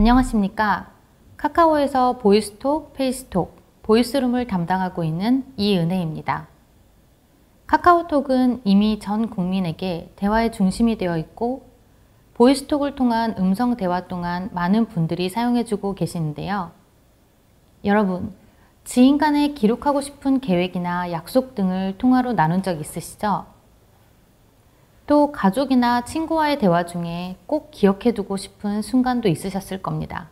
안녕하십니까. 카카오에서 보이스톡, 페이스톡, 보이스룸을 담당하고 있는 이은혜입니다. 카카오톡은 이미 전 국민에게 대화의 중심이 되어 있고 보이스톡을 통한 음성 대화 동안 많은 분들이 사용해주고 계시는데요. 여러분, 지인 간에 기록하고 싶은 계획이나 약속 등을 통화로 나눈 적 있으시죠? 또 가족이나 친구와의 대화 중에 꼭 기억해두고 싶은 순간도 있으셨을 겁니다.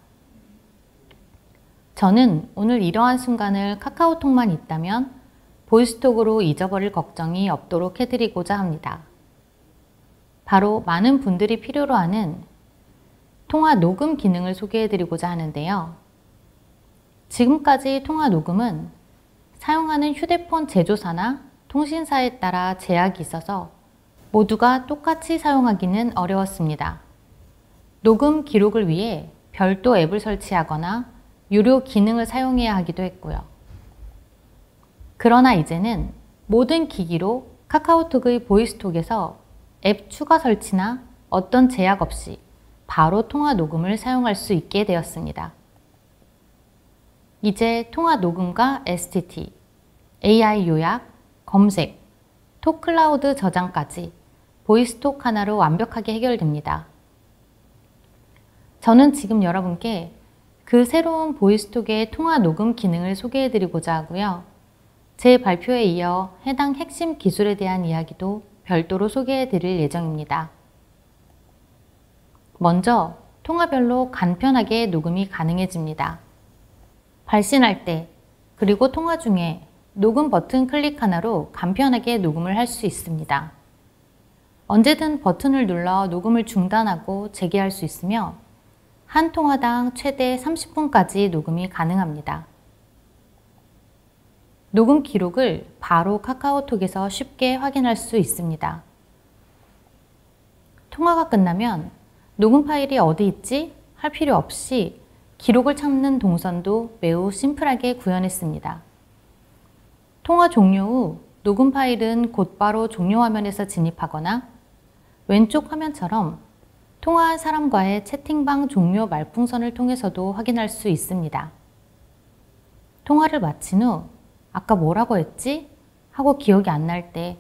저는 오늘 이러한 순간을 카카오톡만 있다면 보이스톡으로 잊어버릴 걱정이 없도록 해드리고자 합니다. 바로 많은 분들이 필요로 하는 통화 녹음 기능을 소개해드리고자 하는데요. 지금까지 통화 녹음은 사용하는 휴대폰 제조사나 통신사에 따라 제약이 있어서 모두가 똑같이 사용하기는 어려웠습니다. 녹음 기록을 위해 별도 앱을 설치하거나 유료 기능을 사용해야 하기도 했고요. 그러나 이제는 모든 기기로 카카오톡의 보이스톡에서 앱 추가 설치나 어떤 제약 없이 바로 통화 녹음을 사용할 수 있게 되었습니다. 이제 통화 녹음과 STT, AI 요약, 검색, 톡 클라우드 저장까지 보이스톡 하나로 완벽하게 해결됩니다. 저는 지금 여러분께 그 새로운 보이스톡의 통화 녹음 기능을 소개해드리고자 하고요. 제 발표에 이어 해당 핵심 기술에 대한 이야기도 별도로 소개해드릴 예정입니다. 먼저 통화별로 간편하게 녹음이 가능해집니다. 발신할 때 그리고 통화 중에 녹음 버튼 클릭 하나로 간편하게 녹음을 할 수 있습니다. 언제든 버튼을 눌러 녹음을 중단하고 재개할 수 있으며 한 통화당 최대 30분까지 녹음이 가능합니다. 녹음 기록을 바로 카카오톡에서 쉽게 확인할 수 있습니다. 통화가 끝나면 녹음 파일이 어디 있지? 할 필요 없이 기록을 찾는 동선도 매우 심플하게 구현했습니다. 통화 종료 후 녹음 파일은 곧바로 종료 화면에서 진입하거나 왼쪽 화면처럼 통화한 사람과의 채팅방 종료 말풍선을 통해서도 확인할 수 있습니다. 통화를 마친 후 아까 뭐라고 했지? 하고 기억이 안 날 때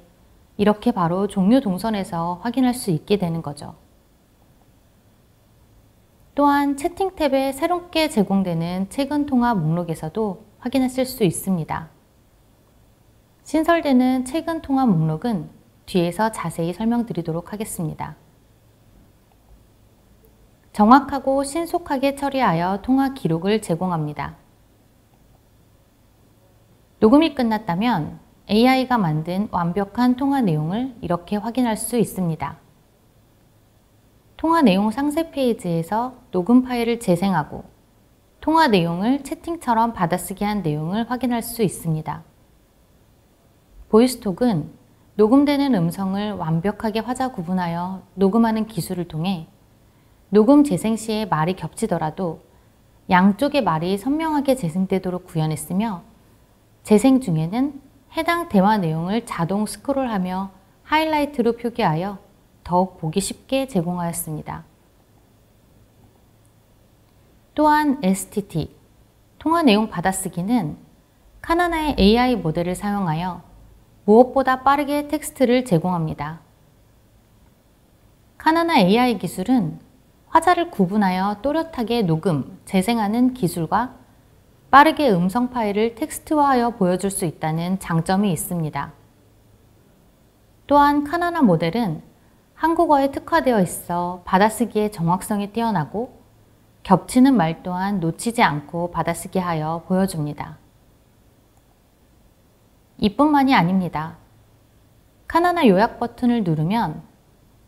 이렇게 바로 종료 동선에서 확인할 수 있게 되는 거죠. 또한 채팅 탭에 새롭게 제공되는 최근 통화 목록에서도 확인하실 수 있습니다. 신설되는 최근 통화 목록은 뒤에서 자세히 설명드리도록 하겠습니다. 정확하고 신속하게 처리하여 통화 기록을 제공합니다. 녹음이 끝났다면 AI가 만든 완벽한 통화 내용을 이렇게 확인할 수 있습니다. 통화 내용 상세 페이지에서 녹음 파일을 재생하고 통화 내용을 채팅처럼 받아쓰기 한 내용을 확인할 수 있습니다. 보이스톡은 녹음되는 음성을 완벽하게 화자 구분하여 녹음하는 기술을 통해 녹음 재생 시에 말이 겹치더라도 양쪽의 말이 선명하게 재생되도록 구현했으며 재생 중에는 해당 대화 내용을 자동 스크롤하며 하이라이트로 표기하여 더욱 보기 쉽게 제공하였습니다. 또한 STT, 통화 내용 받아쓰기는 카나나의 AI 모델을 사용하여 무엇보다 빠르게 텍스트를 제공합니다. 카나나 AI 기술은 화자를 구분하여 또렷하게 녹음, 재생하는 기술과 빠르게 음성 파일을 텍스트화하여 보여줄 수 있다는 장점이 있습니다. 또한 카나나 모델은 한국어에 특화되어 있어 받아쓰기의 정확성이 뛰어나고 겹치는 말 또한 놓치지 않고 받아쓰기 하여 보여줍니다. 이뿐만이 아닙니다. 카나나 요약 버튼을 누르면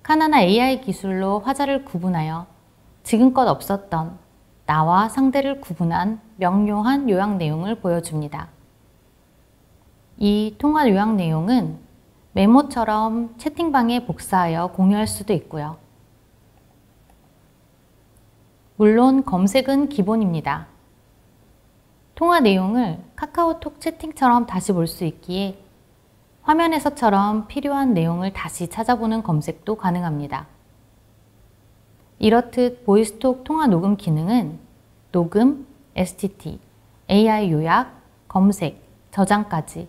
카나나 AI 기술로 화자를 구분하여 지금껏 없었던 나와 상대를 구분한 명료한 요약 내용을 보여줍니다. 이 통화 요약 내용은 메모처럼 채팅방에 복사하여 공유할 수도 있고요. 물론 검색은 기본입니다. 통화 내용을 카카오톡 채팅처럼 다시 볼 수 있기에 화면에서처럼 필요한 내용을 다시 찾아보는 검색도 가능합니다. 이렇듯 보이스톡 통화 녹음 기능은 녹음, STT, AI 요약, 검색, 저장까지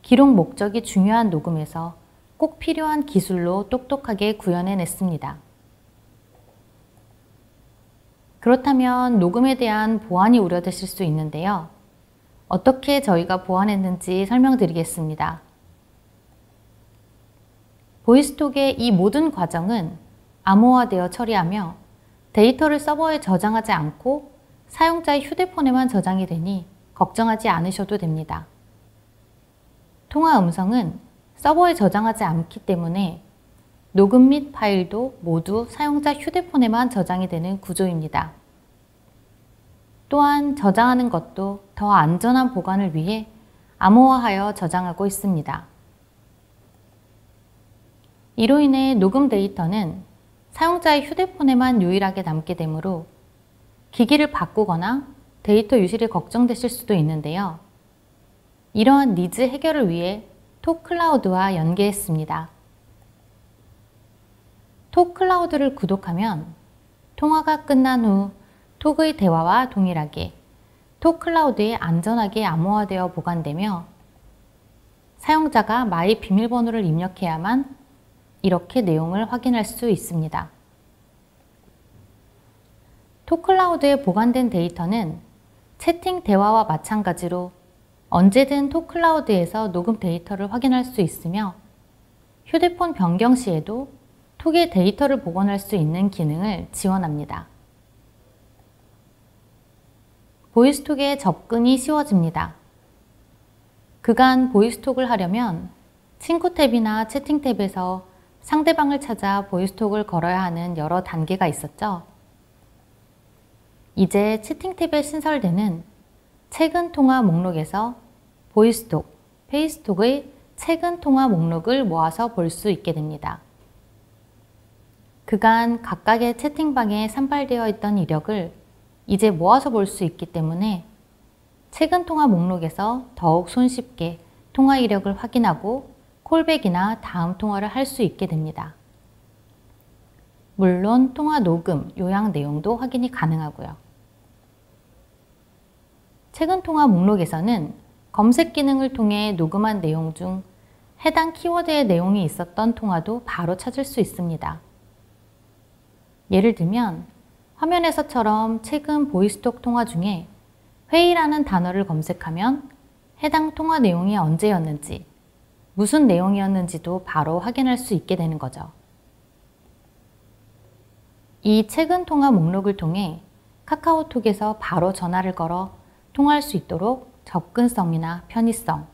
기록 목적이 중요한 녹음에서 꼭 필요한 기술로 똑똑하게 구현해냈습니다. 그렇다면 녹음에 대한 보안이 우려되실 수 있는데요. 어떻게 저희가 보완했는지 설명드리겠습니다. 보이스톡의 이 모든 과정은 암호화되어 처리하며 데이터를 서버에 저장하지 않고 사용자의 휴대폰에만 저장이 되니 걱정하지 않으셔도 됩니다. 통화 음성은 서버에 저장하지 않기 때문에 녹음 및 파일도 모두 사용자 휴대폰에만 저장이 되는 구조입니다. 또한 저장하는 것도 더 안전한 보관을 위해 암호화하여 저장하고 있습니다. 이로 인해 녹음 데이터는 사용자의 휴대폰에만 유일하게 남게 되므로 기기를 바꾸거나 데이터 유실이 걱정되실 수도 있는데요. 이러한 니즈 해결을 위해 톡클라우드와 연계했습니다. 톡클라우드를 구독하면 통화가 끝난 후 톡의 대화와 동일하게 톡클라우드에 안전하게 암호화되어 보관되며 사용자가 마이 비밀번호를 입력해야만 이렇게 내용을 확인할 수 있습니다. 톡클라우드에 보관된 데이터는 채팅 대화와 마찬가지로 언제든 톡클라우드에서 녹음 데이터를 확인할 수 있으며 휴대폰 변경 시에도 톡의 데이터를 복원할 수 있는 기능을 지원합니다. 보이스톡에 접근이 쉬워집니다. 그간 보이스톡을 하려면 친구 탭이나 채팅 탭에서 상대방을 찾아 보이스톡을 걸어야 하는 여러 단계가 있었죠. 이제 채팅 탭에 신설되는 최근 통화 목록에서 보이스톡, 페이스톡의 최근 통화 목록을 모아서 볼 수 있게 됩니다. 그간 각각의 채팅방에 산발되어 있던 이력을 이제 모아서 볼 수 있기 때문에 최근 통화 목록에서 더욱 손쉽게 통화 이력을 확인하고 콜백이나 다음 통화를 할 수 있게 됩니다. 물론 통화 녹음, 요약 내용도 확인이 가능하고요. 최근 통화 목록에서는 검색 기능을 통해 녹음한 내용 중 해당 키워드의 내용이 있었던 통화도 바로 찾을 수 있습니다. 예를 들면 화면에서처럼 최근 보이스톡 통화 중에 회의라는 단어를 검색하면 해당 통화 내용이 언제였는지, 무슨 내용이었는지도 바로 확인할 수 있게 되는 거죠. 이 최근 통화 목록을 통해 카카오톡에서 바로 전화를 걸어 통화할 수 있도록 접근성이나 편의성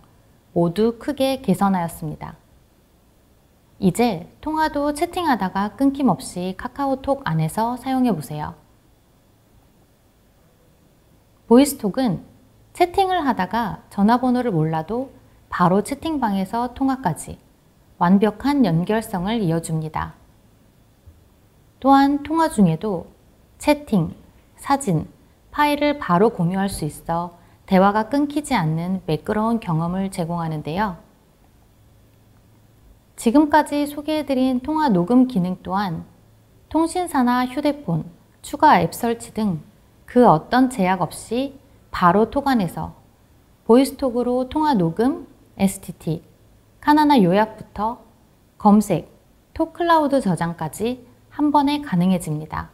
모두 크게 개선하였습니다. 이제 통화도 채팅하다가 끊김없이 카카오톡 안에서 사용해 보세요. 보이스톡은 채팅을 하다가 전화번호를 몰라도 바로 채팅방에서 통화까지 완벽한 연결성을 이어줍니다. 또한 통화 중에도 채팅, 사진, 파일을 바로 공유할 수 있어 대화가 끊기지 않는 매끄러운 경험을 제공하는데요. 지금까지 소개해드린 통화 녹음 기능 또한 통신사나 휴대폰, 추가 앱 설치 등 그 어떤 제약 없이 바로 톡 안에서 보이스톡으로 통화 녹음, STT, 카나나 요약부터 검색, 톡클라우드 저장까지 한 번에 가능해집니다.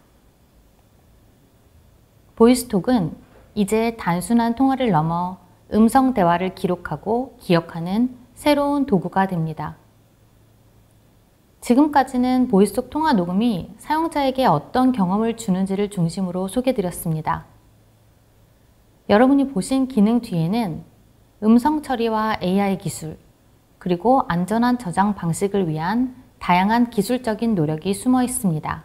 보이스톡은 이제 단순한 통화를 넘어 음성 대화를 기록하고 기억하는 새로운 도구가 됩니다. 지금까지는 보이스톡 통화 녹음이 사용자에게 어떤 경험을 주는지를 중심으로 소개드렸습니다. 여러분이 보신 기능 뒤에는 음성 처리와 AI 기술, 그리고 안전한 저장 방식을 위한 다양한 기술적인 노력이 숨어 있습니다.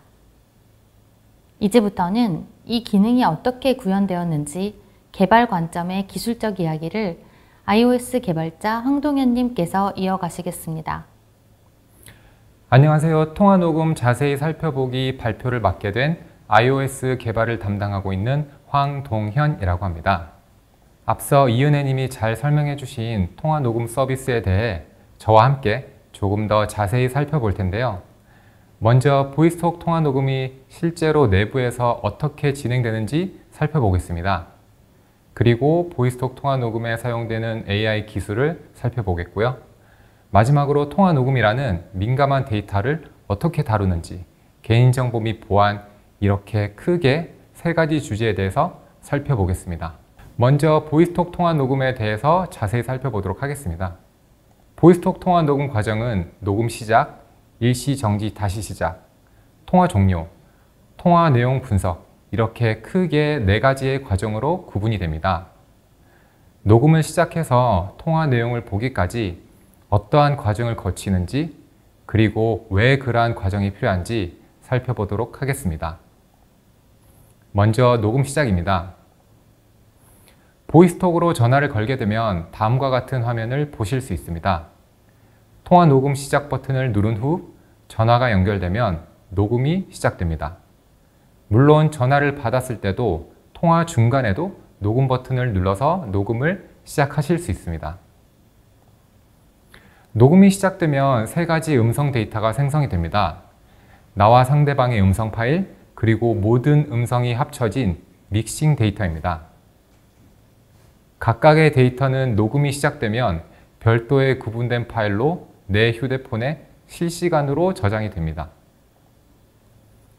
이제부터는 이 기능이 어떻게 구현되었는지 개발 관점의 기술적 이야기를 iOS 개발자 황동현님께서 이어가시겠습니다. 안녕하세요. 통화녹음 자세히 살펴보기 발표를 맡게 된 iOS 개발을 담당하고 있는 황동현이라고 합니다. 앞서 이은혜 님이 잘 설명해 주신 통화녹음 서비스에 대해 저와 함께 조금 더 자세히 살펴볼 텐데요. 먼저 보이스톡 통화 녹음이 실제로 내부에서 어떻게 진행되는지 살펴보겠습니다. 그리고 보이스톡 통화 녹음에 사용되는 AI 기술을 살펴보겠고요. 마지막으로 통화 녹음이라는 민감한 데이터를 어떻게 다루는지, 개인정보 및 보안, 이렇게 크게 세 가지 주제에 대해서 살펴보겠습니다. 먼저 보이스톡 통화 녹음에 대해서 자세히 살펴보도록 하겠습니다. 보이스톡 통화 녹음 과정은 녹음 시작, 일시 정지 다시 시작, 통화 종료, 통화 내용 분석, 이렇게 크게 네 가지의 과정으로 구분이 됩니다. 녹음을 시작해서 통화 내용을 보기까지 어떠한 과정을 거치는지, 그리고 왜 그러한 과정이 필요한지 살펴보도록 하겠습니다. 먼저 녹음 시작입니다. 보이스톡으로 전화를 걸게 되면 다음과 같은 화면을 보실 수 있습니다. 통화 녹음 시작 버튼을 누른 후 전화가 연결되면 녹음이 시작됩니다. 물론 전화를 받았을 때도 통화 중간에도 녹음 버튼을 눌러서 녹음을 시작하실 수 있습니다. 녹음이 시작되면 세 가지 음성 데이터가 생성이 됩니다. 나와 상대방의 음성 파일, 그리고 모든 음성이 합쳐진 믹싱 데이터입니다. 각각의 데이터는 녹음이 시작되면 별도의 구분된 파일로 내 휴대폰에 실시간으로 저장이 됩니다.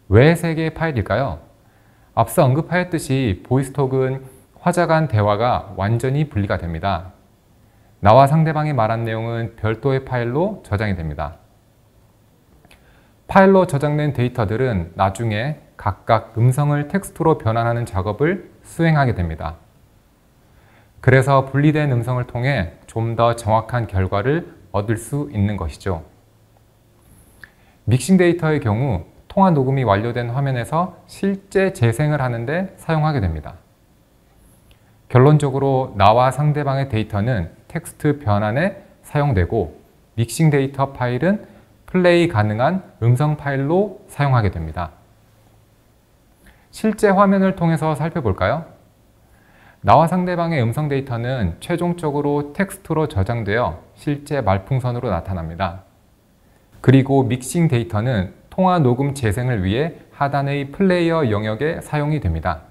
왜 세 개의 파일일까요? 앞서 언급하였듯이 보이스톡은 화자 간 대화가 완전히 분리가 됩니다. 나와 상대방이 말한 내용은 별도의 파일로 저장이 됩니다. 파일로 저장된 데이터들은 나중에 각각 음성을 텍스트로 변환하는 작업을 수행하게 됩니다. 그래서 분리된 음성을 통해 좀 더 정확한 결과를 얻을 수 있는 것이죠. 믹싱 데이터의 경우 통화 녹음이 완료된 화면에서 실제 재생을 하는데 사용하게 됩니다. 결론적으로 나와 상대방의 데이터는 텍스트 변환에 사용되고 믹싱 데이터 파일은 플레이 가능한 음성 파일로 사용하게 됩니다. 실제 화면을 통해서 살펴볼까요? 나와 상대방의 음성 데이터는 최종적으로 텍스트로 저장되어 실제 말풍선으로 나타납니다. 그리고 믹싱 데이터는 통화 녹음 재생을 위해 하단의 플레이어 영역에 사용이 됩니다.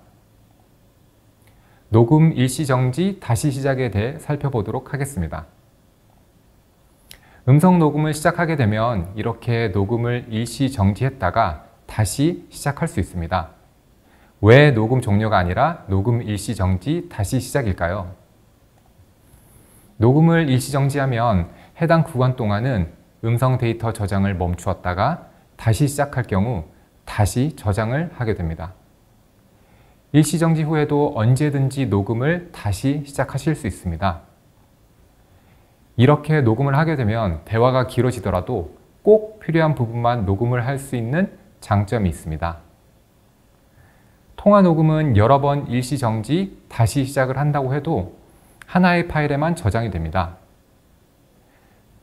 녹음 일시 정지 다시 시작에 대해 살펴보도록 하겠습니다. 음성 녹음을 시작하게 되면 이렇게 녹음을 일시 정지했다가 다시 시작할 수 있습니다. 왜 녹음 종료가 아니라 녹음 일시 정지 다시 시작일까요? 녹음을 일시 정지하면 해당 구간 동안은 음성 데이터 저장을 멈추었다가 다시 시작할 경우 다시 저장을 하게 됩니다. 일시 정지 후에도 언제든지 녹음을 다시 시작하실 수 있습니다. 이렇게 녹음을 하게 되면 대화가 길어지더라도 꼭 필요한 부분만 녹음을 할 수 있는 장점이 있습니다. 통화 녹음은 여러 번 일시 정지, 다시 시작을 한다고 해도 하나의 파일에만 저장이 됩니다.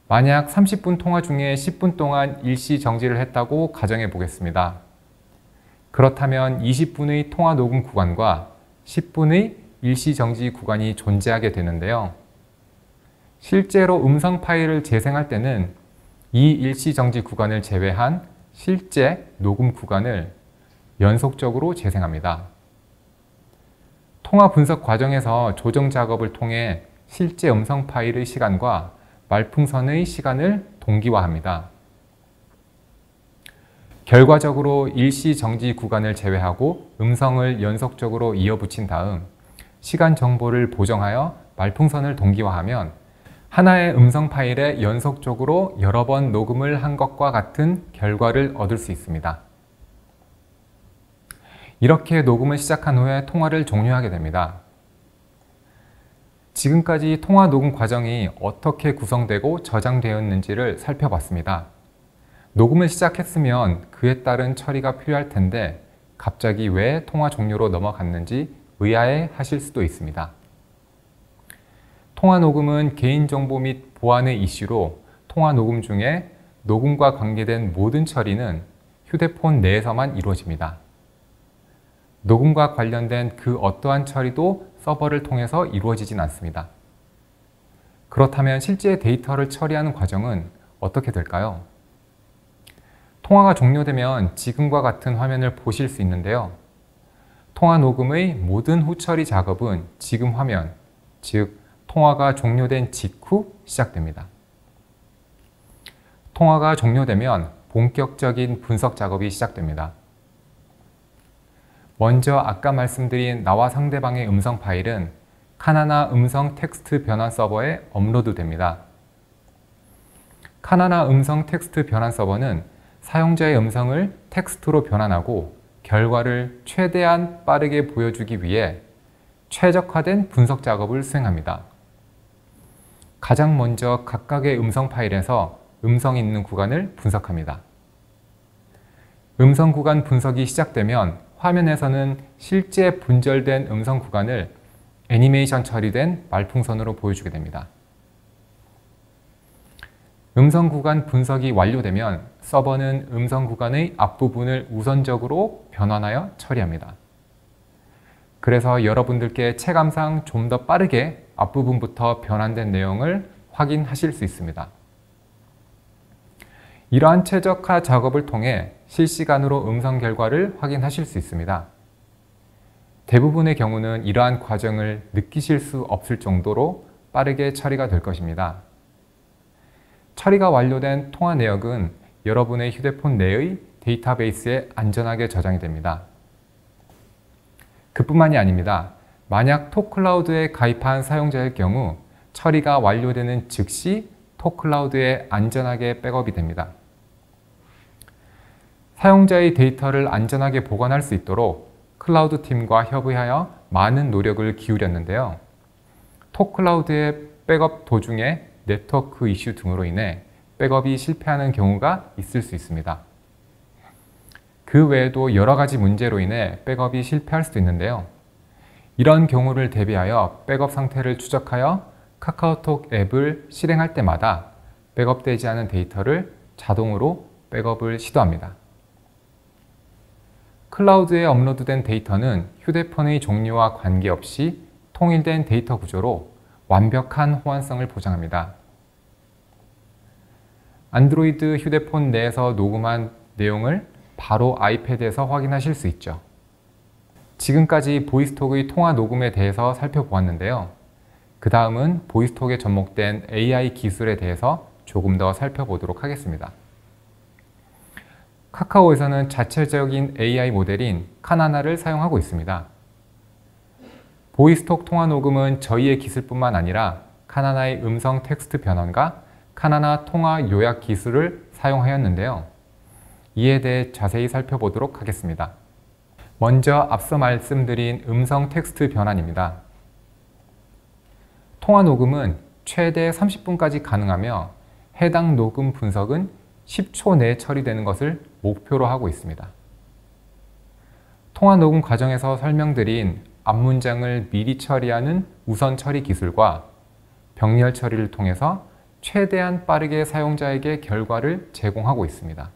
만약 30분 통화 중에 10분 동안 일시 정지를 했다고 가정해 보겠습니다. 그렇다면 20분의 통화 녹음 구간과 10분의 일시 정지 구간이 존재하게 되는데요. 실제로 음성 파일을 재생할 때는 이 일시 정지 구간을 제외한 실제 녹음 구간을 연속적으로 재생합니다. 통화 분석 과정에서 조정 작업을 통해 실제 음성 파일의 시간과 말풍선의 시간을 동기화합니다. 결과적으로 일시 정지 구간을 제외하고 음성을 연속적으로 이어붙인 다음 시간 정보를 보정하여 말풍선을 동기화하면 하나의 음성 파일에 연속적으로 여러 번 녹음을 한 것과 같은 결과를 얻을 수 있습니다. 이렇게 녹음을 시작한 후에 통화를 종료하게 됩니다. 지금까지 통화 녹음 과정이 어떻게 구성되고 저장되었는지를 살펴봤습니다. 녹음을 시작했으면 그에 따른 처리가 필요할 텐데 갑자기 왜 통화 종료로 넘어갔는지 의아해 하실 수도 있습니다. 통화 녹음은 개인정보 및 보안의 이슈로 통화 녹음 중에 녹음과 관계된 모든 처리는 휴대폰 내에서만 이루어집니다. 녹음과 관련된 그 어떠한 처리도 서버를 통해서 이루어지진 않습니다. 그렇다면 실제 데이터를 처리하는 과정은 어떻게 될까요? 통화가 종료되면 지금과 같은 화면을 보실 수 있는데요. 통화 녹음의 모든 후처리 작업은 지금 화면, 즉 통화가 종료된 직후 시작됩니다. 통화가 종료되면 본격적인 분석 작업이 시작됩니다. 먼저 아까 말씀드린 나와 상대방의 음성 파일은 카나나 음성 텍스트 변환 서버에 업로드됩니다. 카나나 음성 텍스트 변환 서버는 사용자의 음성을 텍스트로 변환하고 결과를 최대한 빠르게 보여주기 위해 최적화된 분석 작업을 수행합니다. 가장 먼저 각각의 음성 파일에서 음성이 있는 구간을 분석합니다. 음성 구간 분석이 시작되면 화면에서는 실제 분절된 음성 구간을 애니메이션 처리된 말풍선으로 보여주게 됩니다. 음성 구간 분석이 완료되면 서버는 음성 구간의 앞부분을 우선적으로 변환하여 처리합니다. 그래서 여러분들께 체감상 좀 더 빠르게 앞부분부터 변환된 내용을 확인하실 수 있습니다. 이러한 최적화 작업을 통해 실시간으로 음성 결과를 확인하실 수 있습니다. 대부분의 경우는 이러한 과정을 느끼실 수 없을 정도로 빠르게 처리가 될 것입니다. 처리가 완료된 통화 내역은 여러분의 휴대폰 내의 데이터베이스에 안전하게 저장이 됩니다. 그뿐만이 아닙니다. 만약 톡클라우드에 가입한 사용자일 경우 처리가 완료되는 즉시 톡클라우드에 안전하게 백업이 됩니다. 사용자의 데이터를 안전하게 보관할 수 있도록 클라우드 팀과 협의하여 많은 노력을 기울였는데요. 톡클라우드의 백업 도중에 네트워크 이슈 등으로 인해 백업이 실패하는 경우가 있을 수 있습니다. 그 외에도 여러 가지 문제로 인해 백업이 실패할 수도 있는데요. 이런 경우를 대비하여 백업 상태를 추적하여 카카오톡 앱을 실행할 때마다 백업되지 않은 데이터를 자동으로 백업을 시도합니다. 클라우드에 업로드된 데이터는 휴대폰의 종류와 관계없이 통일된 데이터 구조로 완벽한 호환성을 보장합니다. 안드로이드 휴대폰 내에서 녹음한 내용을 바로 아이패드에서 확인하실 수 있죠. 지금까지 보이스톡의 통화 녹음에 대해서 살펴보았는데요. 그 다음은 보이스톡에 접목된 AI 기술에 대해서 조금 더 살펴보도록 하겠습니다. 카카오에서는 자체적인 AI 모델인 카나나를 사용하고 있습니다. 보이스톡 통화 녹음은 저희의 기술뿐만 아니라 카나나의 음성 텍스트 변환과 카나나 통화 요약 기술을 사용하였는데요. 이에 대해 자세히 살펴보도록 하겠습니다. 먼저 앞서 말씀드린 음성 텍스트 변환입니다. 통화 녹음은 최대 30분까지 가능하며 해당 녹음 분석은 10초 내에 처리되는 것을 목표로 하고 있습니다. 통화 녹음 과정에서 설명드린 앞문장을 미리 처리하는 우선 처리 기술과 병렬 처리를 통해서 최대한 빠르게 사용자에게 결과를 제공하고 있습니다.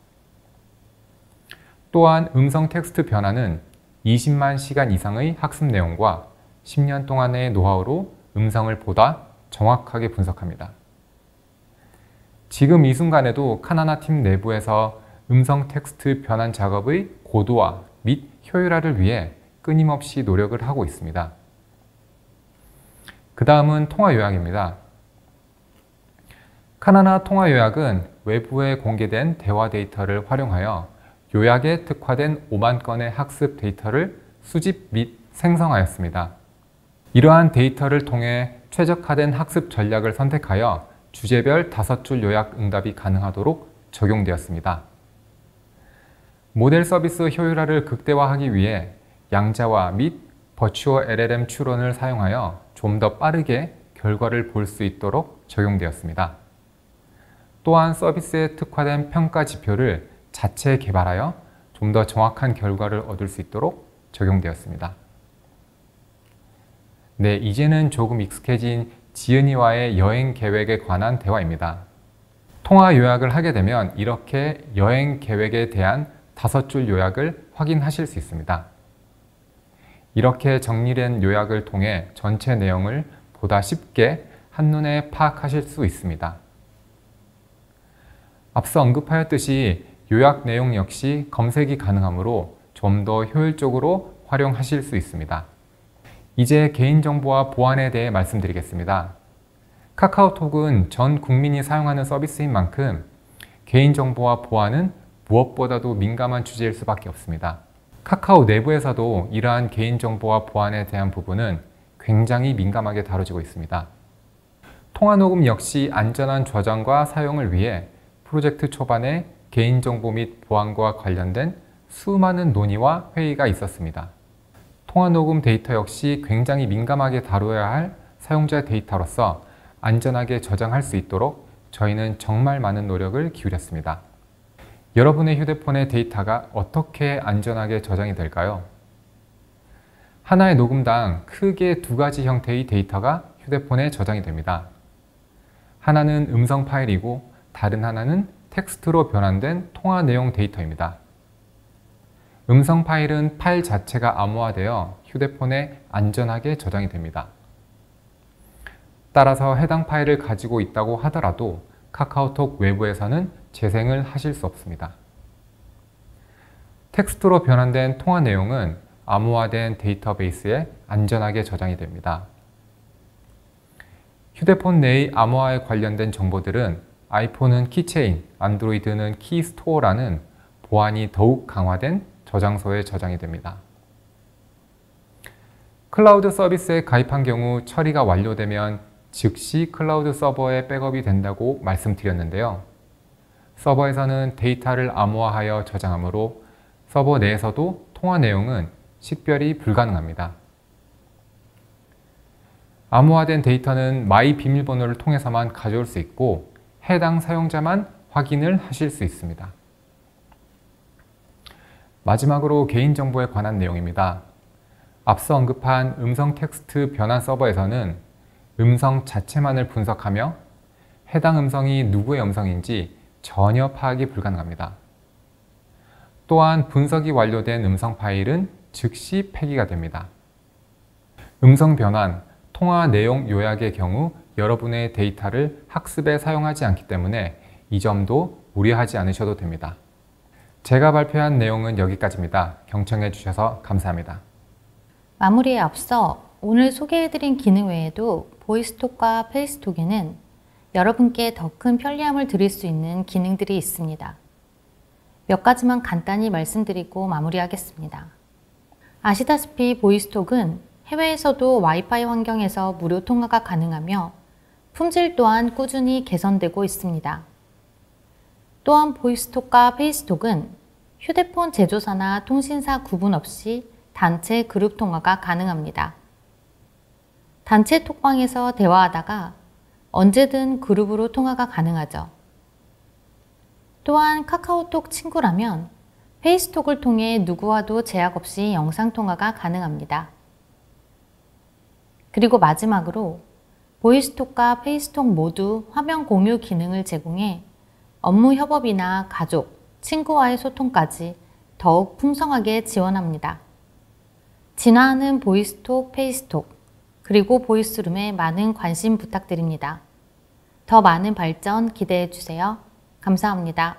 또한 음성 텍스트 변환은 20만 시간 이상의 학습 내용과 10년 동안의 노하우로 음성을 보다 정확하게 분석합니다. 지금 이 순간에도 카나나 팀 내부에서 음성 텍스트 변환 작업의 고도화 및 효율화를 위해 끊임없이 노력을 하고 있습니다. 그 다음은 통화 요약입니다. 카나나 통화 요약은 외부에 공개된 대화 데이터를 활용하여 요약에 특화된 5만 건의 학습 데이터를 수집 및 생성하였습니다. 이러한 데이터를 통해 최적화된 학습 전략을 선택하여 주제별 5줄 요약 응답이 가능하도록 적용되었습니다. 모델 서비스 효율화를 극대화하기 위해 양자화 및 버추어 LLM 추론을 사용하여 좀 더 빠르게 결과를 볼 수 있도록 적용되었습니다. 또한 서비스에 특화된 평가 지표를 자체 개발하여 좀 더 정확한 결과를 얻을 수 있도록 적용되었습니다. 네, 이제는 조금 익숙해진 지은이와의 여행 계획에 관한 대화입니다. 통화 요약을 하게 되면 이렇게 여행 계획에 대한 5줄 요약을 확인하실 수 있습니다. 이렇게 정리된 요약을 통해 전체 내용을 보다 쉽게 한눈에 파악하실 수 있습니다. 앞서 언급하였듯이 요약 내용 역시 검색이 가능하므로 좀 더 효율적으로 활용하실 수 있습니다. 이제 개인정보와 보안에 대해 말씀드리겠습니다. 카카오톡은 전 국민이 사용하는 서비스인 만큼 개인정보와 보안은 무엇보다도 민감한 주제일 수밖에 없습니다. 카카오 내부에서도 이러한 개인정보와 보안에 대한 부분은 굉장히 민감하게 다뤄지고 있습니다. 통화녹음 역시 안전한 저장과 사용을 위해 프로젝트 초반에 개인정보 및 보안과 관련된 수많은 논의와 회의가 있었습니다. 통화녹음 데이터 역시 굉장히 민감하게 다뤄야 할 사용자 데이터로서 안전하게 저장할 수 있도록 저희는 정말 많은 노력을 기울였습니다. 여러분의 휴대폰의 데이터가 어떻게 안전하게 저장이 될까요? 하나의 녹음당 크게 두 가지 형태의 데이터가 휴대폰에 저장이 됩니다. 하나는 음성 파일이고 다른 하나는 텍스트로 변환된 통화 내용 데이터입니다. 음성 파일은 파일 자체가 암호화되어 휴대폰에 안전하게 저장이 됩니다. 따라서 해당 파일을 가지고 있다고 하더라도 카카오톡 외부에서는 재생을 하실 수 없습니다. 텍스트로 변환된 통화 내용은 암호화된 데이터베이스에 안전하게 저장이 됩니다. 휴대폰 내의 암호화에 관련된 정보들은 아이폰은 키체인, 안드로이드는 키스토어라는 보안이 더욱 강화된 저장소에 저장이 됩니다. 클라우드 서비스에 가입한 경우 처리가 완료되면 즉시 클라우드 서버에 백업이 된다고 말씀드렸는데요. 서버에서는 데이터를 암호화하여 저장하므로 서버 내에서도 통화 내용은 식별이 불가능합니다. 암호화된 데이터는 마이 비밀번호를 통해서만 가져올 수 있고 해당 사용자만 확인을 하실 수 있습니다. 마지막으로 개인정보에 관한 내용입니다. 앞서 언급한 음성 텍스트 변환 서버에서는 음성 자체만을 분석하며 해당 음성이 누구의 음성인지 전혀 파악이 불가능합니다. 또한 분석이 완료된 음성 파일은 즉시 폐기가 됩니다. 음성 변환, 통화 내용 요약의 경우 여러분의 데이터를 학습에 사용하지 않기 때문에 이 점도 우려하지 않으셔도 됩니다. 제가 발표한 내용은 여기까지입니다. 경청해 주셔서 감사합니다. 마무리에 앞서 오늘 소개해드린 기능 외에도 보이스톡과 페이스톡에는 여러분께 더 큰 편리함을 드릴 수 있는 기능들이 있습니다. 몇 가지만 간단히 말씀드리고 마무리하겠습니다. 아시다시피 보이스톡은 해외에서도 와이파이 환경에서 무료 통화가 가능하며 품질 또한 꾸준히 개선되고 있습니다. 또한 보이스톡과 페이스톡은 휴대폰 제조사나 통신사 구분 없이 단체 그룹 통화가 가능합니다. 단체 톡방에서 대화하다가 언제든 그룹으로 통화가 가능하죠. 또한 카카오톡 친구라면 페이스톡을 통해 누구와도 제약 없이 영상통화가 가능합니다. 그리고 마지막으로 보이스톡과 페이스톡 모두 화면 공유 기능을 제공해 업무 협업이나 가족, 친구와의 소통까지 더욱 풍성하게 지원합니다. 진화하는 보이스톡, 페이스톡, 그리고 보이스룸에 많은 관심 부탁드립니다. 더 많은 발전 기대해 주세요. 감사합니다.